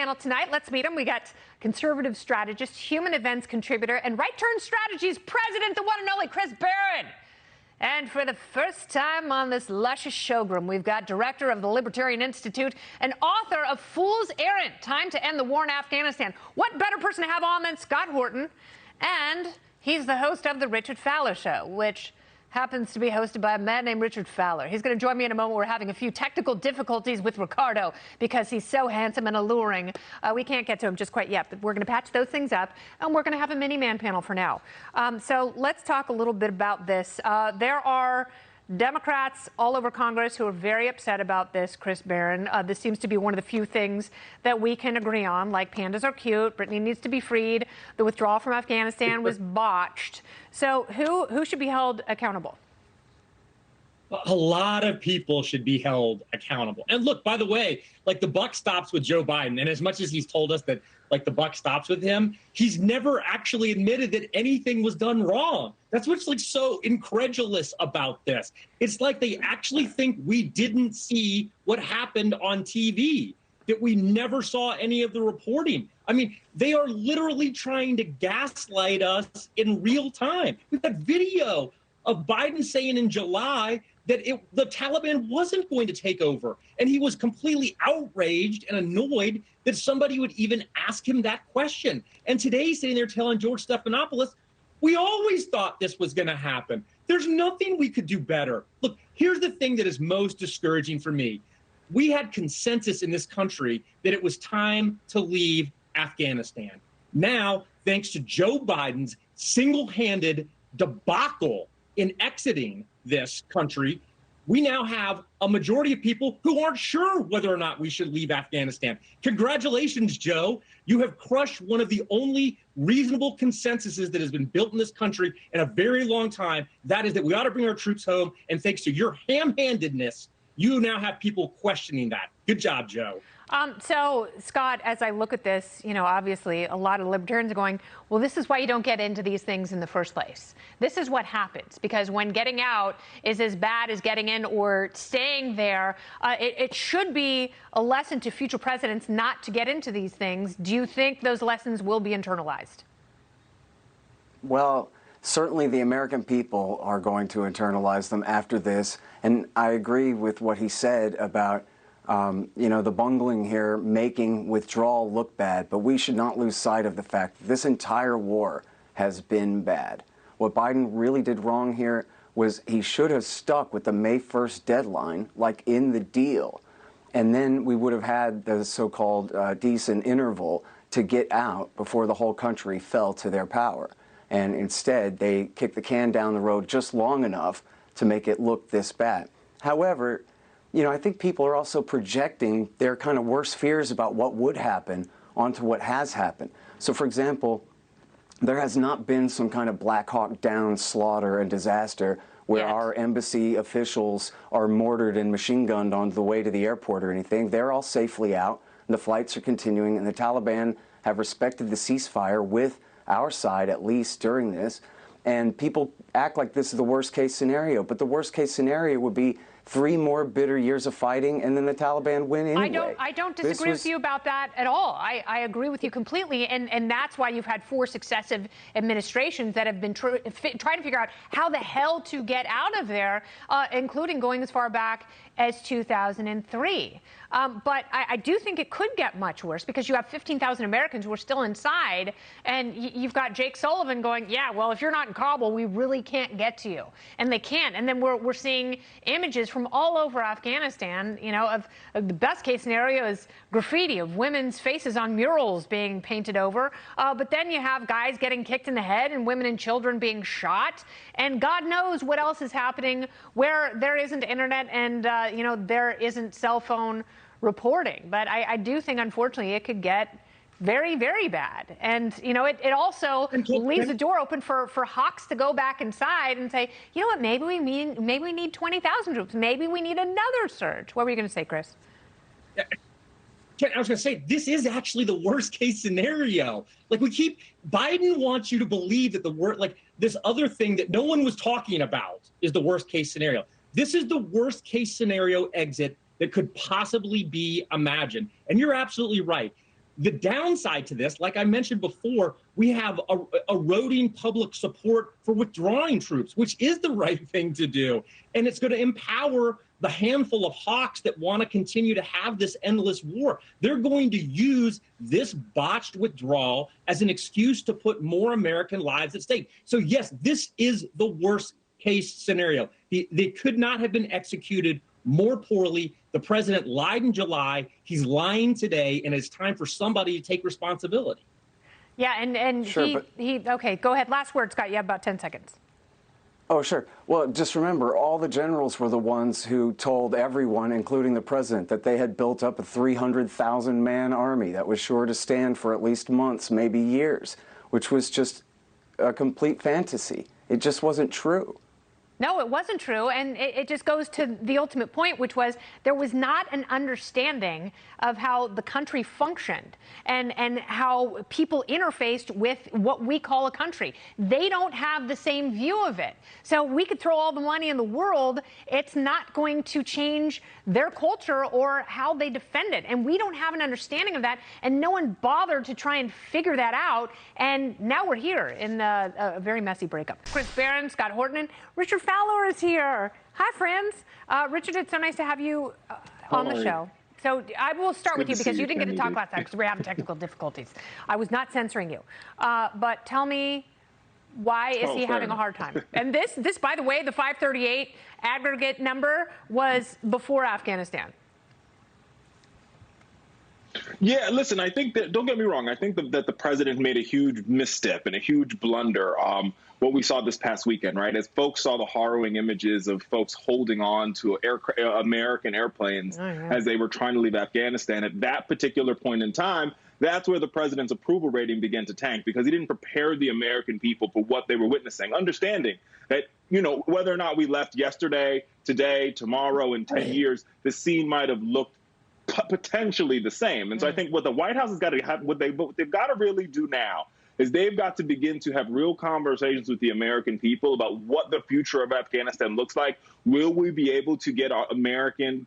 panel tonight. Let's meet them. We got conservative strategist, human events contributor, and Right Turn Strategies president, the one and only Chris Barron. And for the first time on this luscious showroom, we've got director of the Libertarian Institute and author of Fool's Errand, Time to End the War in Afghanistan. What better person to have on than Scott Horton? And he's the host of The Richard Fowler Show, which happens to be hosted by a man named Richard Fowler. He's going to join me in a moment. We're having a few technical difficulties with Ricardo because he's so handsome and alluring. We can't get to him just quite yet, but we're going to patch those things up, and we're going to have a mini-man panel for now. So let's talk a little bit about this. There are Democrats all over Congress who are very upset about this, Chris Barron. This seems to be one of the few things that we can agree on, like pandas are cute, Brittany needs to be freed, the withdrawal from Afghanistan was botched. So who should be held accountable? A lot of people should be held accountable. And look, by the way, like the buck stops with Joe Biden. And as much as he's told us that like the buck stops with him, he's never actually admitted that anything was done wrong. That's what's like so incredulous about this. It's like they actually think we didn't see what happened on TV, that we never saw any of the reporting. I mean, they are literally trying to gaslight us in real time. We've got video of Biden saying in July that the Taliban wasn't going to take over. And he was completely outraged and annoyed that somebody would even ask him that question. And today he's sitting there telling George Stephanopoulos, we always thought this was going to happen. There's nothing we could do better. Look, here's the thing that is most discouraging for me. We had consensus in this country that it was time to leave Afghanistan. Now, thanks to Joe Biden's single-handed debacle in exiting this country, we now have a majority of people who aren't sure whether or not we should leave Afghanistan. Congratulations, Joe. You have crushed one of the only reasonable consensuses that has been built in this country in a very long time. That is that we ought to bring our troops home. And thanks to your ham-handedness, you now have people questioning that. Good job, Joe. So, Scott, as I look at this, you know, obviously a lot of libertarians are going, well, this is why you don't get into these things in the first place. This is what happens, because when getting out is as bad as getting in or staying there, it should be a lesson to future presidents not to get into these things. Do you think those lessons will be internalized? Well, certainly the American people are going to internalize them after this. And I agree with what he said about the bungling here making withdrawal look bad, but we should not lose sight of the fact that this entire war has been bad. What Biden really did wrong here was he should have stuck with the May 1st deadline, like in the deal, and then we would have had the so-called decent interval to get out before the whole country fell to their power. And instead, they kicked the can down the road just long enough to make it look this bad. However, you know, I think people are also projecting their kind of worst fears about what would happen onto what has happened. So, for example, there has not been some kind of Black Hawk Down slaughter and disaster where our embassy officials are mortared and machine gunned on the way to the airport or anything. They're all safely out, and the flights are continuing, and the Taliban have respected the ceasefire with our side, at least during this. And people act like this is the worst-case scenario, but the worst-case scenario would be 3 more bitter years of fighting, and then the Taliban win anyway. I don't disagree with you about that at all. I agree with you completely, and that's why you've had 4 successive administrations that have been trying to figure out how the hell to get out of there, including going as far back as 2003. But I do think it could get much worse because you have 15,000 Americans who are still inside, and you've got Jake Sullivan going, yeah, well, if you're not in Kabul, we really can't get to you. And they can't. And then we're seeing images from all over Afghanistan, you know, of the best case scenario is graffiti of women's faces on murals being painted over. But then you have guys getting kicked in the head and women and children being shot. And God knows what else is happening where there isn't internet and, there isn't cell phone reporting. But I do think, unfortunately, it could get very, very bad. And, you know, it also leaves the door open for hawks to go back inside and say, you know what, maybe we need 20,000 troops. Maybe we need another surge. What were you going to say, Chris? I was going to say, this is actually the worst case scenario. Like Biden wants you to believe that this other thing that no one was talking about is the worst case scenario. This is the worst case scenario exit that could possibly be imagined. And you're absolutely right. The downside to this, like I mentioned before, we have eroding public support for withdrawing troops, which is the right thing to do. And it's going to empower the handful of hawks that want to continue to have this endless war. They're going to use this botched withdrawal as an excuse to put more American lives at stake. So, yes, this is the worst case scenario. They could not have been executed more poorly. The president lied in July. He's lying today, and it's time for somebody to take responsibility. Yeah, and sure, okay, go ahead. Last word, Scott. You have about 10 seconds. Oh, sure. Well, just remember, all the generals were the ones who told everyone, including the president, that they had built up a 300,000-man army that was sure to stand for at least months, maybe years, which was just a complete fantasy. It just wasn't true. No, it wasn't true. And it just goes to the ultimate point, which was there was not an understanding of how the country functioned and how people interfaced with what we call a country. They don't have the same view of it. So we could throw all the money in the world. It's not going to change their culture or how they defend it. And we don't have an understanding of that. And no one bothered to try and figure that out. And now we're here in a very messy breakup. Chris Barron, Scott Horton, Richard Fowler is here. Hi, friends. Richard, it's so nice to have you on the show. So I will start with you because you didn't get to talk last time because we're having technical difficulties. I was not censoring you. But tell me, why is he having a hard time? And this, by the way, the 538 aggregate number was before Afghanistan. Yeah, listen, I think that, don't get me wrong, I think that the president made a huge misstep and a huge blunder. What we saw this past weekend, right, as folks saw the harrowing images of folks holding on to American airplanes as they were trying to leave Afghanistan. At that particular point in time, that's where the president's approval rating began to tank because he didn't prepare the American people for what they were witnessing, understanding that, you know, whether or not we left yesterday, today, tomorrow, in 10 years, the scene might have looked potentially the same. And so I think what the White House has got to have, what they've got to really do now is they've got to begin to have real conversations with the American people about what the future of Afghanistan looks like. Will we be able to get our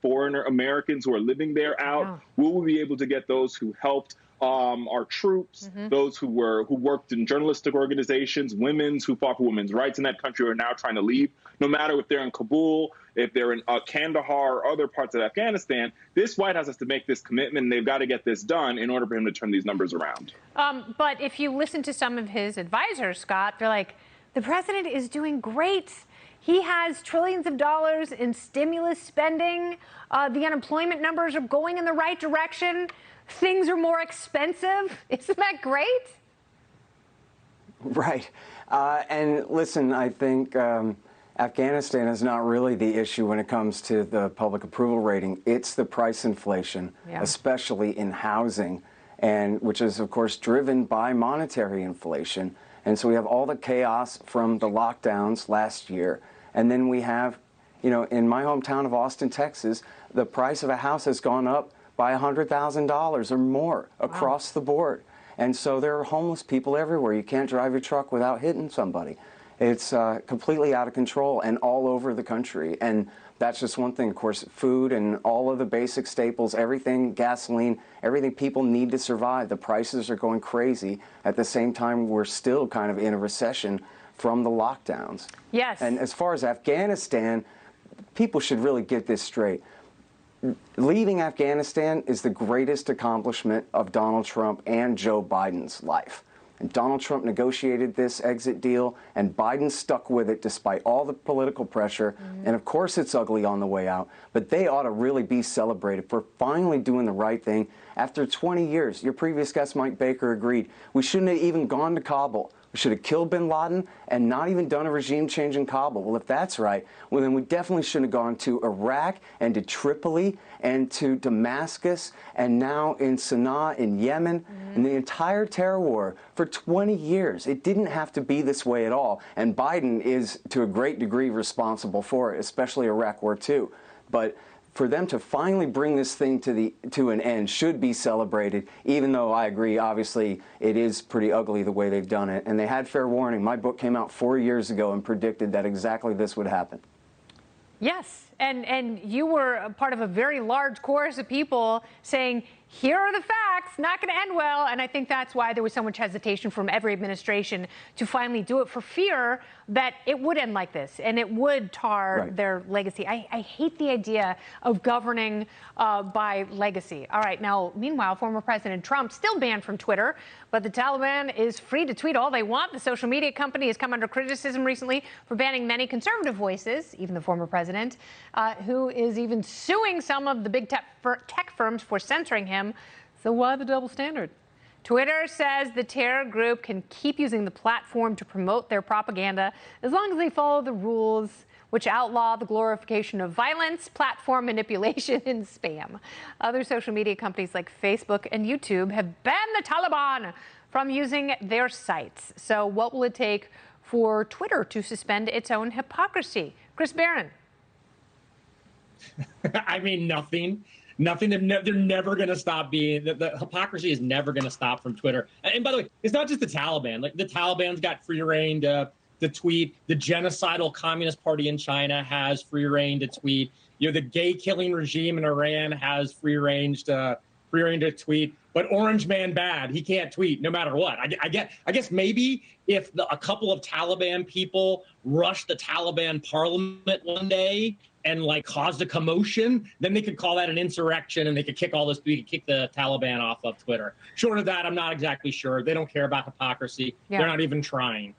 foreigner Americans who are living there out? Yeah. Will we be able to get those who helped our troops, those who worked in journalistic organizations, women's who fought for women's rights in that country are now trying to leave, no matter if they're in Kabul, if they're in Kandahar or other parts of Afghanistan. This White House has to make this commitment, and they've got to get this done in order for him to turn these numbers around. But if you listen to some of his advisors, Scott, they're like, the president is doing great. He has trillions of dollars in stimulus spending. The unemployment numbers are going in the right direction. Things are more expensive. Isn't that great? Right. And listen, I think Afghanistan is not really the issue when it comes to the public approval rating. It's the price inflation, especially in housing, and which is, of course, driven by monetary inflation. And so we have all the chaos from the lockdowns last year. And then we have, you know, in my hometown of Austin, Texas, the price of a house has gone up by $100,000 or more across the board. And so there are homeless people everywhere. You can't drive your truck without hitting somebody. It's completely out of control and all over the country. And that's just one thing. Of course, food and all of the basic staples, everything, gasoline, everything people need to survive. The prices are going crazy. At the same time, we're still kind of in a recession from the lockdowns. Yes. And as far as Afghanistan, people should really get this straight. Leaving Afghanistan is the greatest accomplishment of Donald Trump and Joe Biden's life. And Donald Trump negotiated this exit deal, and Biden stuck with it despite all the political pressure. And of course it's ugly on the way out, but they ought to really be celebrated for finally doing the right thing. After 20 years, your previous guest, Mike Baker, agreed, we shouldn't have even gone to Kabul. We should have killed bin Laden and not even done a regime change in Kabul. Well, if that's right, well, then we definitely shouldn't have gone to Iraq and to Tripoli and to Damascus and now in Sana'a in Yemen and the entire terror war for 20 years. It didn't have to be this way at all. And Biden is, to a great degree, responsible for it, especially Iraq War II. But for them to finally bring this thing to an end should be celebrated, even though I agree, obviously, it is pretty ugly the way they've done it. And they had fair warning. My book came out 4 years ago and predicted that exactly this would happen. Yes, and you were a part of a very large chorus of people saying, here are the facts. attacks, not going to end well. And I think that's why there was so much hesitation from every administration to finally do it, for fear that it would end like this and it would tar their legacy. I hate the idea of governing by legacy. All right. Now, meanwhile, former President Trump still banned from Twitter, but the Taliban is free to tweet all they want. The social media company has come under criticism recently for banning many conservative voices, even the former president, who is even suing some of the big tech firms for censoring him. So why the double standard? Twitter says the terror group can keep using the platform to promote their propaganda as long as they follow the rules, which outlaw the glorification of violence, platform manipulation, and spam. Other social media companies like Facebook and YouTube have banned the Taliban from using their sites. So what will it take for Twitter to suspend its own hypocrisy? Chris Barron. I mean, nothing. Nothing. They're never going to stop being. The hypocrisy is never going to stop from Twitter. And by the way, it's not just the Taliban. Like, the Taliban's got free reign to tweet. The genocidal Communist Party in China has free reign to tweet. The gay killing regime in Iran has free reign to tweet. But Orange Man Bad, he can't tweet no matter what. I guess maybe if a couple of Taliban people rushed the Taliban parliament one day and caused a commotion, then they could call that an insurrection and they could kick the Taliban off of Twitter. Short of that, I'm not exactly sure. They don't care about hypocrisy. Yeah. They're not even trying.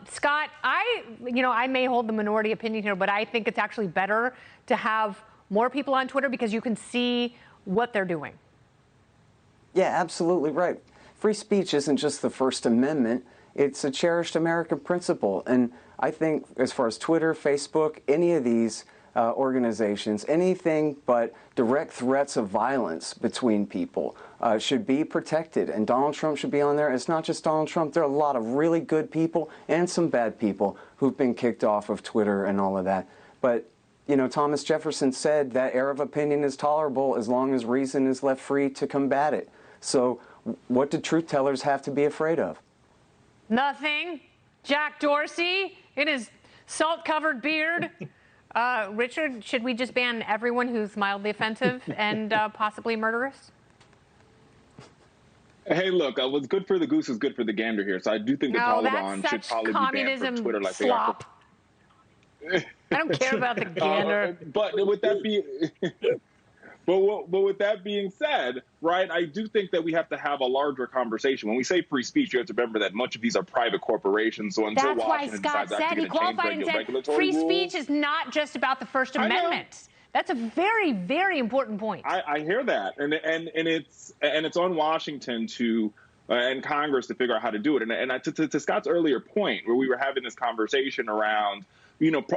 Scott, I may hold the minority opinion here, but I think it's actually better to have more people on Twitter because you can see what they're doing. Yeah, absolutely right. Free speech isn't just the First Amendment. It's a cherished American principle. And I think as far as Twitter, Facebook, any of these organizations, anything but direct threats of violence between people should be protected. And Donald Trump should be on there. It's not just Donald Trump. There are a lot of really good people and some bad people who've been kicked off of Twitter and all of that. But Thomas Jefferson said that error of opinion is tolerable as long as reason is left free to combat it. So what do truth tellers have to be afraid of? Nothing. Jack Dorsey in his salt-covered beard. Richard, should we just ban everyone who's mildly offensive and possibly murderous? Hey, look, what's good for the goose is good for the gander here. So I do think the Taliban should probably be banned from Twitter like slop. They are. I don't care about the gander. But with that being... But with that being said, right, I do think that we have to have a larger conversation. When we say free speech, you have to remember that much of these are private corporations. So until that's Washington why Scott said, he qualified and said, free speech is not just about the First Amendment. That's a very, very important point. I hear that, and it's on Washington to and Congress to figure out how to do it. And to Scott's earlier point, where we were having this conversation around,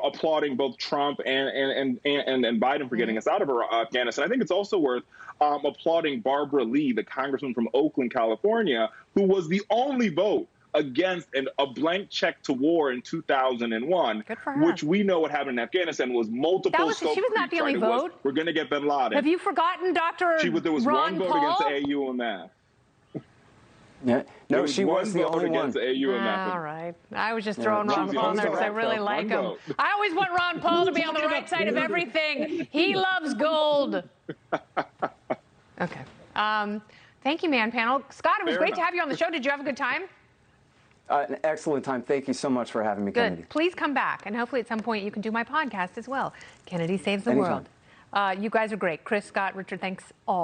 applauding both Trump and Biden for getting us out of Afghanistan. I think it's also worth applauding Barbara Lee, the congressman from Oakland, California, who was the only vote against a blank check to war in 2001, which we know what happened in Afghanistan was multiple. She was not the only vote. We're going to get bin Laden. Have you forgotten, Dr. There was Ron one vote Paul? against AU on that. Yeah. No, she was the only one. All right. I was just throwing Ron Paul in there because I really like him. I always want Ron Paul to be on the right side of everything. He loves gold. Okay. Thank you, man panel. Scott, it was great to have you on the show. Did you have a good time? An excellent time. Thank you so much for having me, Kennedy. Good. Please come back. And hopefully at some point you can do my podcast as well. Kennedy Saves the Anytime. World. You guys are great. Chris, Scott, Richard, thanks all.